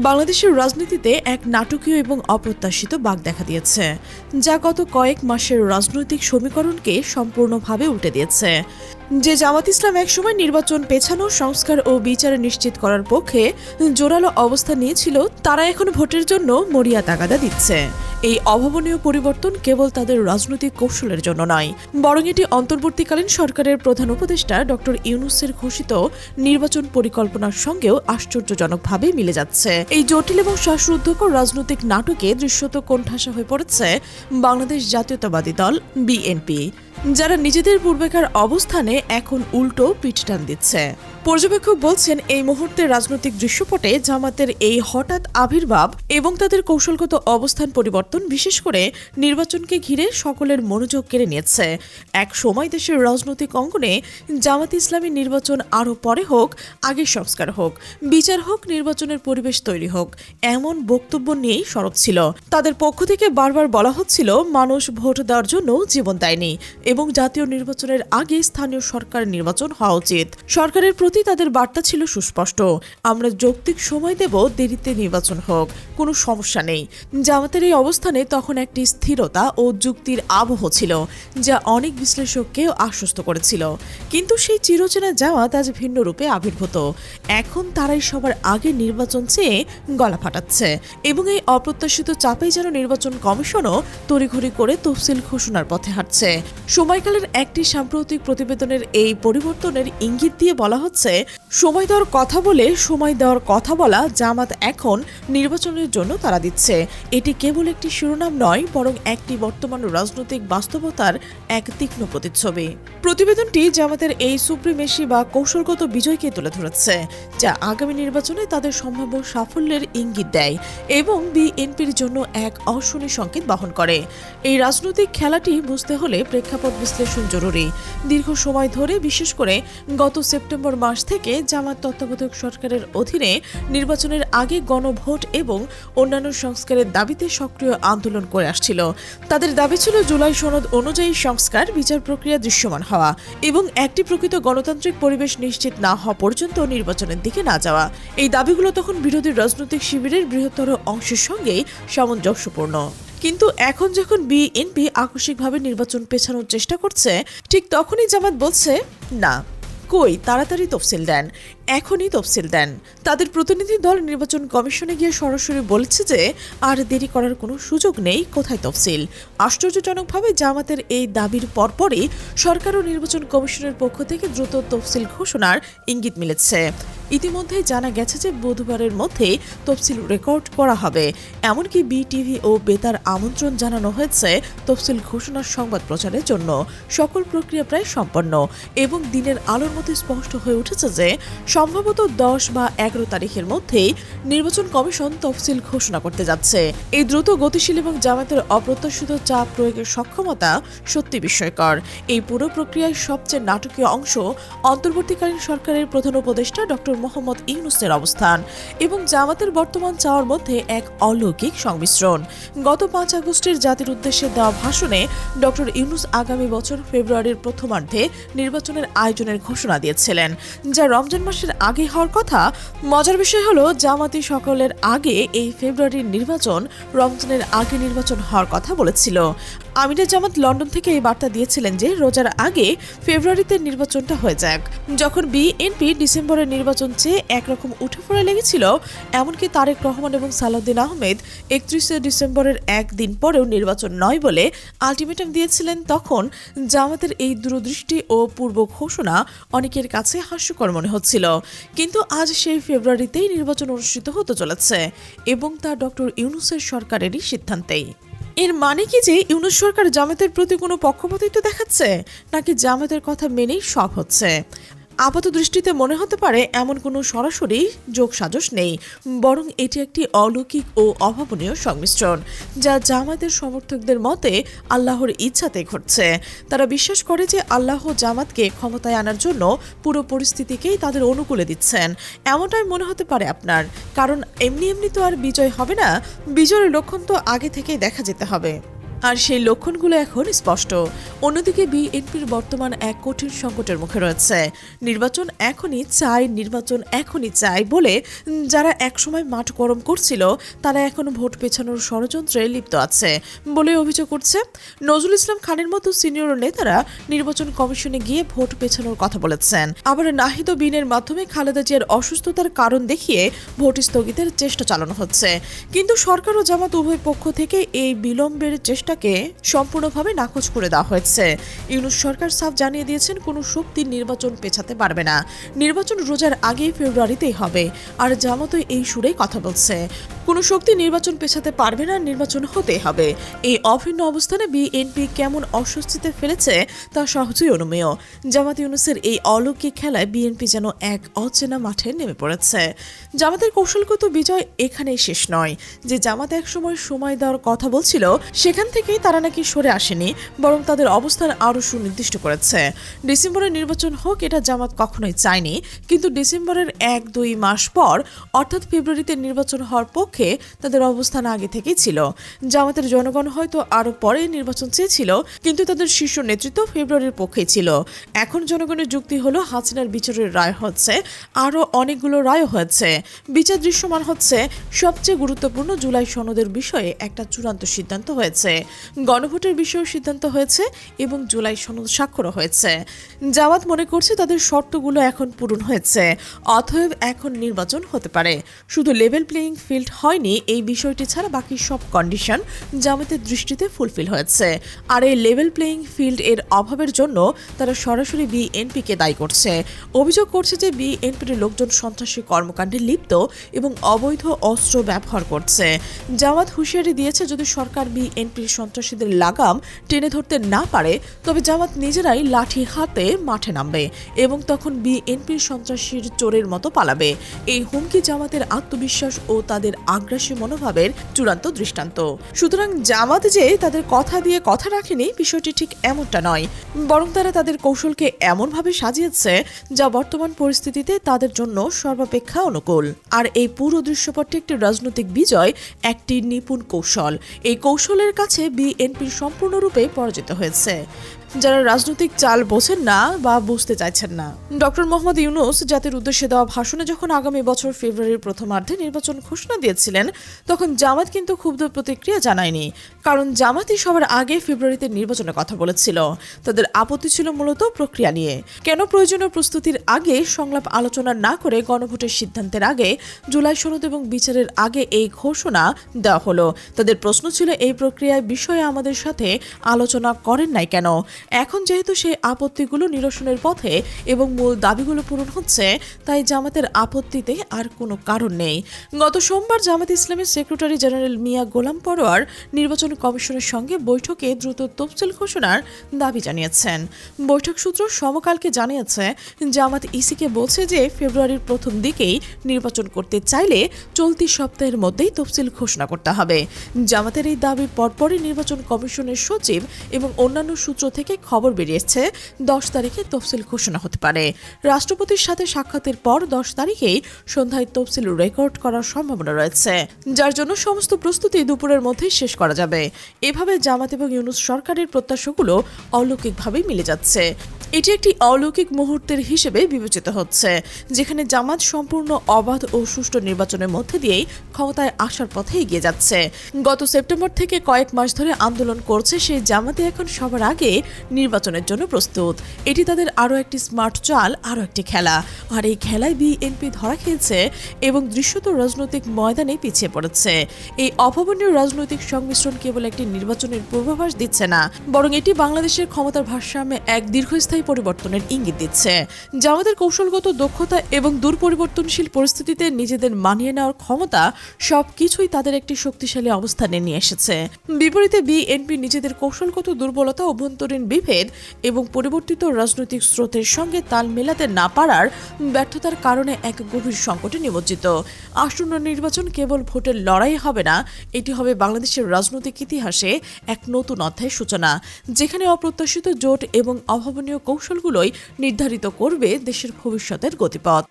বাংলাদেশের রাজনীতিতে এক নাটকীয় এবং অপ্রত্যাশিত বাঁক দেখা দিয়েছে, যা গত কয়েক মাসের রাজনৈতিক সমীকরণকে সম্পূর্ণভাবে উল্টে দিয়েছে। যে জামাত ইসলাম একসময় নির্বাচন পেছানো, সংস্কার ও বিচার নিশ্চিত করার পক্ষে জোরালো অবস্থান নিয়েছিল, তারা এখন ভোটের জন্য মরিয়া তাগাদা দিচ্ছে। এই অভাবনীয় পরিবর্তন কেবল তাদের রাজনৈতিক কৌশলের জন্য নয়, বরং এটি অন্তর্বর্তীকালীন সরকারের প্রধান উপদেষ্টা ডক্টর ইউনূসের ঘোষিত নির্বাচন পরিকল্পনার সঙ্গেও আশ্চর্যজনকভাবে মিলে যাচ্ছে। এই জটিল এবং শ্বাসরুদ্ধকর রাজনৈতিক নাটকে দৃশ্যত কোণঠাসা হয়ে পড়েছে বাংলাদেশ জাতীয়তাবাদী দল বিএনপি, যারা নিজেদের পূর্বেকার অবস্থানে এখন উল্টো পিঠ টান দিচ্ছে। পর্যবেক্ষক বলছেন, এই মুহূর্তে রাজনৈতিক দৃশ্যপটে জামাতের এই হঠাৎ আবির্ভাব এবং তাদের কৌশলগত অবস্থান পরিবর্তন বিশেষ করে নির্বাচনকে ঘিরে সকলের মনোযোগ কেড়ে নিয়েছে। এক সময় দেশের রাজনৈতিক অঙ্গনে জামাত ইসলামী নির্বাচন আরও পরে হোক, আগে সংস্কার হোক, বিচার হোক, নির্বাচনের পরিবেশ তৈরি হোক, এমন বক্তব্য নিয়েই সরব ছিল। তাদের পক্ষ থেকে বারবার বলা হচ্ছিল, মানুষ ভোট দেওয়ার জন্য জীবন দেয়নি এবং জাতীয় নির্বাচনের আগে স্থানীয় সরকার নির্বাচন হওয়া উচিত। সরকারের প্রতি তাদের বার্তা ছিল সুস্পষ্ট, আমরা যৌক্তিক সময় দেব, দেরিতে নির্বাচন হোক, কোনো সমস্যা নেই। জামাতের এই অবস্থানে তখন একটি স্থিরতা ও যুক্তির আবহ ছিল, যা অনেক বিশ্লেষককে আশ্বস্ত করেছিল। কিন্তু সেই চিরচেনা জামাত আজ ভিন্ন রূপে আবির্ভূত। এখন তারাই সবার আগে নির্বাচন চেয়ে গলা ফাটাচ্ছে এবং এই অপ্রত্যাশিত চাপেই যেন নির্বাচন কমিশনও তড়িঘড়ি করে তফসিল ঘোষণার পথে হাঁটছে। সময়কালের একটি সাম্প্রতিক প্রতিবেদনের এই পরিবর্তনের ইঙ্গিত দিয়ে বলা হচ্ছে, সময় দেওয়ার কথা বলা জামাত এখন নির্বাচনের জন্য তারা দিচ্ছে। এটি কেবল একটি শিরোনাম নয়, বরং একটি বর্তমান রাজনৈতিক বাস্তবতার এক তীক্ষ্ণ প্রতিচ্ছবি। প্রতিবেদনটি জামাতের এই সুপ্রিমেসি বা কৌশলগত বিজয়কে তুলে ধরেছে, যা আগামী নির্বাচনে তাদের সম্ভাব্য সাফল্যের ইঙ্গিত দেয় এবং বিএনপির জন্য এক অশনি সংকেত বহন করে। এই রাজনৈতিক খেলাটি বুঝতে হলে প্রেক্ষাপট বিশ্লেষণ জরুরি। দীর্ঘ সময় ধরে, বিশেষ করে গত সেপ্টেম্বর মাস থেকে জামাত তত্ত্বাবধায়ক সরকারের অধীনে নির্বাচনের আগে গণভোট এবং অন্যান্য সংস্কারের দাবিতে সক্রিয় আন্দোলন করে আসছিল। তাদের দাবি ছিল জুলাই সনদ অনুযায়ী সংস্কার, বিচার প্রক্রিয়া দৃশ্যমান হওয়া এবং একটি প্রকৃত গণতান্ত্রিক পরিবেশ নিশ্চিত না হওয়া পর্যন্ত নির্বাচনের দিকে না যাওয়া। এই দাবিগুলো তখন বিরোধী রাজনৈতিক শিবিরের বৃহত্তর অংশের সঙ্গেই সামঞ্জস্যপূর্ণ। কিন্তু এখন যখন বিএনপি আকস্মিকভাবে নির্বাচন পেছানোর চেষ্টা করছে, ঠিক তখনই জামাত বলছে, না, কই, তাড়াতাড়ি তফসিল দেন, এখনই তফসিল দেন। তাদের প্রতিনিধি দল নির্বাচন কমিশনে গিয়ে সরাসরি বলেছে যে আর দেরি করার কোনো সুযোগ নেই, কোথায় তফসিল। আশ্চর্যজনকভাবে জামাতের এই দাবির পরপরই সরকার ও নির্বাচন কমিশনের পক্ষ থেকে দ্রুত তফসিল ঘোষণার ইঙ্গিত মিলেছে। ইতিমধ্যেই জানা গেছে যে বুধবারের মধ্যেই তফসিল রেকর্ড করা হবে। এমনকি বিটিভি ও বেতার আমন্ত্রণ জানানো হয়েছে তফসিল ঘোষণার সংবাদ প্রচারের জন্য। সকল প্রক্রিয়া প্রায় সম্পন্ন এবং দিনের আলোর মধ্যে স্পষ্ট হয়ে উঠেছে যে সম্ভবত 10 বা 11 তারিখের মধ্যেই নির্বাচন কমিশন তফসিল ঘোষণা করতে যাচ্ছে। এই দ্রুত গতিশীল এবং জামাতের অপ্রত্যাশিত চাপ প্রয়োগের সক্ষমতা সত্যি বিস্ময়কর। এই পুরো প্রক্রিয়ায় সবচেয়ে নাটকীয় অংশ অন্তর্বর্তীকালীন সরকারের প্রধান উপদেষ্টা ডক্টর মোহাম্মদ ইউনূসের অবস্থান এবং জামাতের বর্তমান চাওয়ার মধ্যে এক অলৌকিক সংমিশ্রণ। গত 5 আগস্টের জাতির উদ্দেশ্যে দেওয়া ভাষণে ডক্টর ইউনূস আগামী বছর ফেব্রুয়ারির প্রথমার্ধে নির্বাচনের আয়োজনের ঘোষণা দিয়েছিলেন, যা রমজান মাসের আগে হওয়ার কথা। মজার বিষয় হলো, জামাতি সকলের আগে এই ফেব্রুয়ারির নির্বাচন রমজানের আগে নির্বাচন হওয়ার কথা বলেছিল। আমিরা জামাত লন্ডন থেকে এই বার্তা দিয়েছিলেন যে রোজার আগে ফেব্রুয়ারিতে নির্বাচনটা হয়ে যাক। যখন বিএনপি ডিসেম্বরের নির্বাচন চেয়ে একরকম উঠে পড়ে লেগেছিল, এমনকি তারেক রহমান এবং সালাউদ্দিন আহমেদ 31শে ডিসেম্বরের একদিন পরেও নির্বাচন নয় বলে আলটিমেটাম দিয়েছিলেন, তখন জামাতের এই দূরদৃষ্টি ও পূর্ব ঘোষণা অনেকের কাছে হাস্যকর মনে হচ্ছিল। কিন্তু আজ সেই ফেব্রুয়ারিতেই নির্বাচন অনুষ্ঠিত হতে চলেছে এবং তা ডক্টর ইউনূসের সরকারেরই সিদ্ধান্তেই। এর মানে কি যে ইউনূস সরকার জামাতের প্রতি কোনো পক্ষপাতিত্ব দেখাচ্ছে, নাকি জামাতের কথা মেনেই সব হচ্ছে? আপাত দৃষ্টিতে মনে হতে পারে এমন কোনো সরাসরি যোগসাজশ নেই, বরং এটি একটি অলৌকিক ও অভাবনীয় সংমিশ্রণ, যা জামাতের সমর্থকদের মতে আল্লাহর ইচ্ছাতে ঘটছে। তারা বিশ্বাস করে যে আল্লাহ জামাতকে ক্ষমতায় আনার জন্য পুরো পরিস্থিতিকেই তাদের অনুকূলে দিচ্ছেন। এমনটাই মনে হতে পারে আপনার, কারণ এমনি তো আর বিজয় হবে না, বিজয়ের লক্ষণ তো আগে থেকেই দেখা যেতে হবে। আর সেই লক্ষণগুলো এখন স্পষ্ট। অন্যদিকে বিএনপির বর্তমান এক কঠিন সংকটের মুখে রয়েছে। নির্বাচন এখনই চাই বলে যারা একসময় মাঠ গরম করছিল তারা এখন ভোট পেছানোর ষড়যন্ত্রে লিপ্ত আছে বলে অভিযোগ করছে। নজরুল ইসলাম খানের মতো সিনিয়র নেতারা নির্বাচন কমিশনে গিয়ে ভোট পেছানোর কথা বলেছেন। আবার নাহিদ বিনের মাধ্যমে খালেদা জিয়ার অসুস্থতার কারণ দেখিয়ে ভোট স্থগিতের চেষ্টা চালানো হচ্ছে। কিন্তু সরকার ও জামাত উভয় পক্ষ থেকে এই বিলম্বের চেষ্টাকে সম্পূর্ণভাবে নাকচ করে দেওয়া হয়েছে। ইউনূস সরকার সাফ জানিয়ে দিয়েছেন কোনো শক্তি নির্বাচন পেছাতে পারবে না, নির্বাচন রোজার আগে ফেব্রুয়ারিতেই হবে। আর জামাতও এই সুরেই কথা বলছে, কোনো শক্তি নির্বাচন পেছাতে পারবে না, নির্বাচন হতেই হবে। এই অভিন্ন অবস্থানে বিএনপি কেমন অস্বস্তিতে ফেলেছে তা সহজেই অনুমেয়। জামাত ইউনূসের এই অলৌকিক খেলায় বিএনপি যেন এক অচেনা মাঠে নেমে পড়েছে। জামাতের কৌশলগত বিজয় এখানেই শেষ নয়। যে জামাত একসময় সময় দেওয়ার কথা বলছিল সেখান থেকেই তারা নাকি সরে আসেনি, বরং তাদের অবস্থান আরও সুনির্দিষ্ট করেছে। ডিসেম্বরের নির্বাচন হোক এটা জামাত কখনোই চায়নি, কিন্তু ডিসেম্বরের 1-2 মাস পর অর্থাৎ ফেব্রুয়ারিতে নির্বাচন হওয়ার পক্ষে তাদের অবস্থান আগে থেকেই ছিল। জামাতের জনগণ হয়তো আরও পরে নির্বাচন চেয়েছিল, কিন্তু তাদের শীর্ষ নেতৃত্ব ফেব্রুয়ারির পক্ষেই ছিল। এখন জনগণের যুক্তি হলো হাসিনার বিচারের রায় হচ্ছে, আরও অনেকগুলো রায় হয়েছে, বিচার দৃশ্যমান হচ্ছে। সবচেয়ে গুরুত্বপূর্ণ জুলাই সনদের বিষয়ে একটা চূড়ান্ত সিদ্ধান্ত হয়েছে, গণভোটের বিষয়েও সিদ্ধান্ত হয়েছে এবং জুলাই সনদ স্বাক্ষরও হয়েছে। জামাত মনে করছে তাদের শর্তগুলো এখন পূরণ হয়েছে, অতএব এখন নির্বাচন হতে পারে। শুধু লেভেল প্লেয়িং ফিল্ড হয়নি, এই বিষয়টি ছাড়া বাকি সব কন্ডিশন জামাতের দৃষ্টিতে ফুলফিল হয়েছে। আর এই লেভেল প্লেয়িং ফিল্ড এর অভাবের জন্য তারা সরাসরি বিএনপিকে দায়ী করছে। অভিযোগ করছে যে বিএনপির লোকজন সন্ত্রাসী কর্মকাণ্ডে লিপ্ত এবং অবৈধ অস্ত্র ব্যবহার করছে। জামাত হুঁশিয়ারি দিয়েছে যদি সরকার বিএনপির সন্ত্রাসীদের লাগাম টেনে ধরতে না পারে তবে জামাত নিজেরাই লাঠি হাতে মাঠে নামবে এবং তখন বিএনপির সন্ত্রাসীর চোরের মতো পালাবে। এই হুমকি জামাতের আত্মবিশ্বাস ও তাদের আগ্রাসী মনোভাবের চূড়ান্ত দৃষ্টান্ত। সুতরাং জামাত যে তাদের কথা দিয়ে কথা রাখেনি বিষয়টি ঠিক এমনটা নয়, বরং তারা তাদের কৌশলকে এমনভাবে সাজিয়েছে যা বর্তমান পরিস্থিতিতে তাদের জন্য সর্বাপেক্ষা অনুকূল। আর এই পুরো দৃশ্যপটটি একটি রাজনৈতিক বিজয়, একটি নিপুণ কৌশল। এই কৌশলের কাছে বিএনপির সম্পূর্ণরূপে পরাজিত হয়েছে। যারা রাজনৈতিক চাল বোঝেন না বা বুঝতে চাইছেন না। ডক্টর মোহাম্মদ ইউনূস জাতির উদ্দেশ্যে দেওয়া ভাষণে যখন আগামী বছর ফেব্রুয়ারির প্রথমার্ধে নির্বাচন ঘোষণা দিয়েছিলেন তখন জামাত কিন্তু ক্ষুব্ধ প্রতিক্রিয়া জানায়নি, কারণ জামাতই সবার আগে ফেব্রুয়ারিতে নির্বাচনের কথা বলেছিল। তাদের আপত্তি ছিল মূলত প্রক্রিয়া নিয়ে। কেন প্রয়োজনীয় প্রস্তুতির আগে সংলাপ আলোচনা না করে গণভোটের সিদ্ধান্তের আগে জুলাই সনদ এবং বিচারের আগে এই ঘোষণা দেওয়া হলো। তাদের প্রশ্ন ছিল এই প্রক্রিয়ার বিষয়ে আমাদের সাথে আলোচনা করেন নাই কেন। এখন যেহেতু সেই আপত্তিগুলো নিরসনের পথে এবং মূল দাবিগুলো পূরণ হচ্ছে তাই জামাতের আপত্তিতে আর কোনো কারণ নেই। গত সোমবার জামাত ইসলামের সেক্রেটারি জেনারেল মিয়া গোলাম পরোয়ার নির্বাচন কমিশনের সঙ্গে বৈঠকে দ্রুত তফসিল ঘোষণার দাবি জানিয়েছেন। বৈঠক সূত্র সমকালকে জানিয়েছে জামাত ইসিকে বলছে যে ফেব্রুয়ারির প্রথম দিকেই নির্বাচন করতে চাইলে চলতি সপ্তাহের মধ্যেই তফসিল ঘোষণা করতে হবে। জামাতের এই দাবির পরপরই নির্বাচন কমিশনের সচিব এবং অন্যান্য সূত্র থেকে খবর বেরিয়েছে 10 তারিখে তফসিল ঘোষণা হতে পারে। রাষ্ট্রপতির সাথে সাক্ষাতের পর 10 তারিখেই সন্ধ্যায় তফসিল রেকর্ড করার সম্ভাবনা রয়েছে, যার জন্য সমস্ত প্রস্তুতি দুপুরের মধ্যেই শেষ করা যাবে। এভাবে জামাত এবং ইউনূস সরকারের প্রত্যাশাগুলো অলৌকিকভাবেই মিলে যাচ্ছে। এটি একটি অলৌকিক মুহূর্তের হিসেবে বিবেচিত হচ্ছে, যেখানে জামাত সম্পূর্ণ অবাধ ও সুষ্ঠু নির্বাচনের মধ্যে দিয়েই ক্ষমতায় আসার পথে এগিয়ে যাচ্ছে। গত সেপ্টেম্বর থেকে কয়েক মাস ধরে আন্দোলন করছে সেই জামাতে এখন সবার আগে নির্বাচনের জন্য প্রস্তুত। এটি তাদের আরও একটি স্মার্ট চাল, আরও একটি খেলা। আর এই খেলায় বিএনপি ধরা খেয়েছে এবং দৃশ্যত রাজনৈতিক ময়দানে পিছিয়ে পড়েছে। এই অভাবনীয় রাজনৈতিক সংমিশ্রণ কেবল একটি নির্বাচনের পূর্বাভাস দিচ্ছে না, বরং এটি বাংলাদেশের ক্ষমতার ভারসাম্যে এক দীর্ঘস্থায়ী পরিবর্তনের ইঙ্গিত দিচ্ছে। জামাতের কৌশলগত দক্ষতা এবং দুর্পরিবর্তনশীল পরিস্থিতিতে নিজেদের মানিয়ে নেওয়ার ক্ষমতা সবকিছুই তাদের একটি শক্তিশালী অবস্থানে নিয়ে এসেছে। বিপরীতে বিএনপি নিজেদের কৌশলগত দুর্বলতা, অভ্যন্তরীণ বিভেদ এবং পরিবর্তিত রাজনৈতিক স্রোতের সঙ্গে তাল মেলাতে না পারার ব্যর্থতার কারণে এক গভীর সংকটে নিমজ্জিত। আসন্ন নির্বাচন কেবল ভোটের লড়াই হবে না, এটি হবে বাংলাদেশের রাজনৈতিক ইতিহাসে এক নতুন অধ্যায়ের সূচনা, যেখানে অপ্রত্যাশিত জোট এবং অভাবনীয় কৌশলগুলোই নির্ধারিত করবে দেশের ভবিষ্যতের গতিপথ।